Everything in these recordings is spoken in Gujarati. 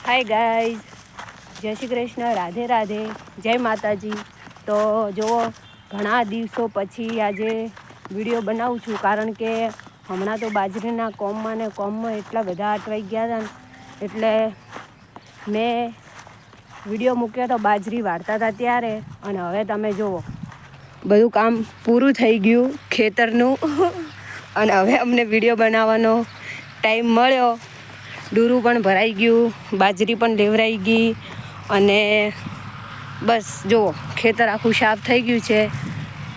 હાય ગાઈઝ, જય શ્રી કૃષ્ણ, રાધે રાધે, જય માતાજી. તો જુઓ, ઘણા દિવસો પછી આજે વિડીયો બનાવું છું, કારણ કે હમણાં તો બાજરીના કોમમાં ને કોમમાં એટલા બધા અટવાઈ ગયા હતા ને, એટલે મેં વિડીયો મૂક્યો તો બાજરી વાળતા હતા ત્યારે. અને હવે તમે જુઓ, બધું કામ પૂરું થઈ ગયું ખેતરનું અને હવે અમને વિડીયો બનાવવાનો ટાઈમ મળ્યો. ડૂરું પણ ભરાઈ ગયું, બાજરી પણ લેવરાઈ ગઈ અને બસ જુઓ, ખેતર આખું સાફ થઈ ગયું છે.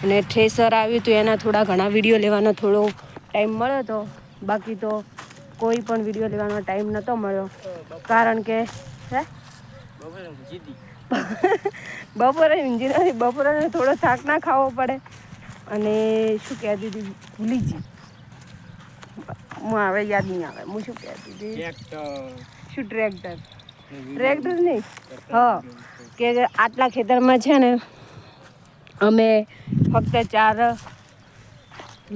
અને થ્રેસર આવ્યું હતું, એના થોડા ઘણા વિડીયો લેવાનો થોડો ટાઈમ મળ્યો હતો. બાકી તો કોઈ પણ વિડીયો લેવાનો ટાઈમ નહોતો મળ્યો, કારણ કે બપોરે ઊંઘી નથી, બપોરે થોડો થાક ના ખાવો પડે. અને શું કહેતી હતી, ભૂલી ગઈ હું, હવે યાદ નહીં આવે હું શું કહેતી હતી. શું ટ્રેક્ટર નહીં, હા, કે આટલા ખેતરમાં છે ને અમે ફક્ત 4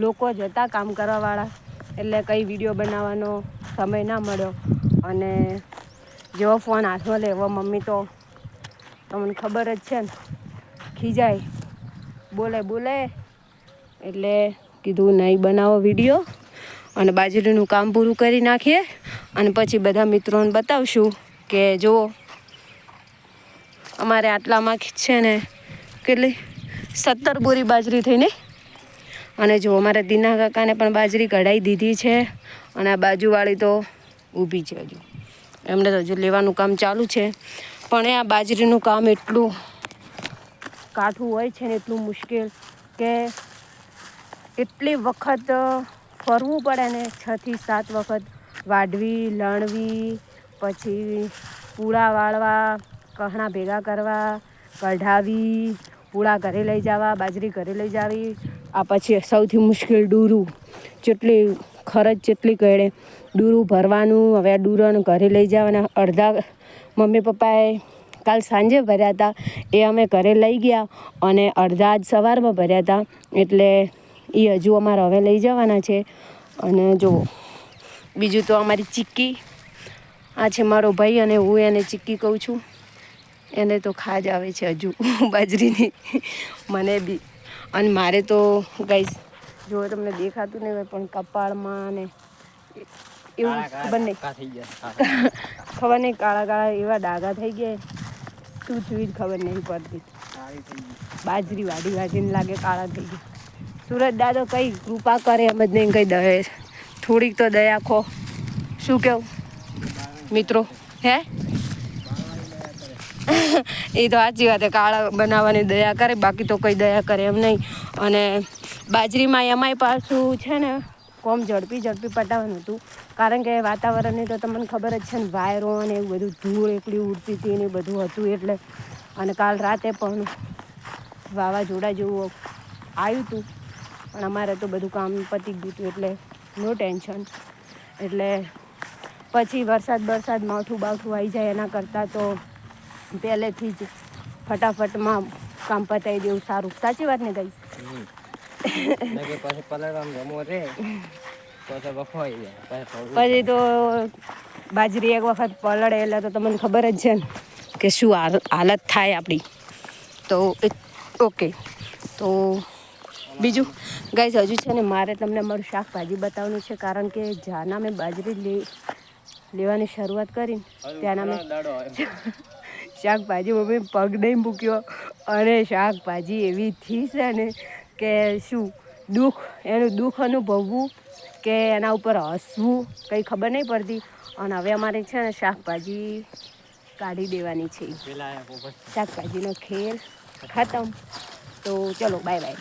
લોકો જ હતા કામ કરવાવાળા, એટલે કંઈ વિડીયો બનાવવાનો સમય ના મળ્યો. અને જેવો ફોન હાથમાં લે એવો મમ્મી તો તમને ખબર જ છે ને, ખીજાય, બોલે એટલે કીધું નહીં બનાવો વિડીયો અને બાજરીનું કામ પૂરું કરી નાખીએ અને પછી બધા મિત્રોને બતાવશું કે જુઓ અમારે આટલામાં છે ને કેટલી 17 બોરી બાજરી થઈને. અને જો અમારા દીના કાકાને પણ બાજરી કઢાઈ દીધી છે અને આ બાજુવાળી તો ઊભી છે, હજુ એમને તો હજુ લેવાનું કામ ચાલુ છે. પણ આ બાજરીનું કામ એટલું કાઠું હોય છે ને, એટલું મુશ્કેલ કે એટલી વખત ફરવું પડે ને, 6 થી 7 વખત વાઢવી, લણવી, પછી પૂળા વાળવા, કહણા ભેગા કરવા, કઢાવી, પૂળા ઘરે લઈ જવા, બાજરી ઘરે લઈ જવી. આ પછી સૌથી મુશ્કેલ ડૂરું, જેટલી ખરચ જેટલી કહેડે ડૂરું ભરવાનું. હવે આ ડૂરોને ઘરે લઈ જવાના. અડધા મમ્મી પપ્પાએ કાલ સાંજે ભર્યા હતા, એ અમે ઘરે લઈ ગયા, અને અડધા આજ સવારમાં ભર્યા હતા, એટલે એ હજુ અમારે હવે લઈ જવાના છે. અને જુઓ, બીજું તો અમારી ચીક્કી, આ છે મારો ભાઈ અને હું એને ચીક્કી કહું છું. એને તો ખાજ આવે છે હજુ બાજરીની, મને બી. અને મારે તો ગાઈસ જો તમને દેખાતું નહીં હોય, પણ કપાળમાં ને એવું ખબર નહીં કાળા એવા ડાઘા થઈ ગયા, શું થયું જ ખબર નહીં પડતી. બાજરી વાઢીને લાગે કાળા થઈ ગયા. સુરજ દાદો કઈ કૃપા કરે એમ જ નહીં, કઈ દયા થોડીક તો દયા ખો. શું કેવું મિત્રો? હે એ તો સાચી વાત, કાળા બનાવવાની દયા કરે, બાકી તો કંઈ દયા કરે એમ નહીં. અને બાજરીમાં એમાંય પાછું છે ને કોમ ઝડપી પટાવવાનું હતું, કારણ કે વાતાવરણની તો તમને ખબર જ છે ને, વાયરો અને એવું બધું, ધૂળ એકલી ઉડતી હતી ને બધું હતું એટલે. અને કાલ રાતે પણ વાવાઝોડા જેવું આવ્યું હતું, પણ અમારે તો બધું કામ પતી ગયું હતું એટલે નો ટેન્શન. એટલે પછી વરસાદ માવઠું આવી જાય એના કરતાં તો પહેલેથી જ ફટાફટમાં કામ પતાવી દેવું સારું. સાચી વાત ને ગઈ? પછી તો બાજરી એક વખત પલળે એટલે તો તમને ખબર જ છે ને કે શું હાલત થાય આપણી. તો ઓકે, તો બીજું ગાઈસ હજુ છે ને મારે તમને મારું શાકભાજી બતાવવાનું છે, કારણ કે જ્યાંના મેં બાજરી લેવાની શરૂઆત કરી ત્યાંના મેં શાકભાજી મમ્મી પગ નહીં મૂક્યો, અને શાકભાજી એવી થી છે ને કે શું એનું દુઃખ અનુભવવું કે એના ઉપર હસવું કંઈ ખબર નહીં પડતી. અને હવે અમારે છે ને શાકભાજી કાઢી દેવાની છે, શાકભાજીનો ખેલ ખતમ. તો ચલો બાય.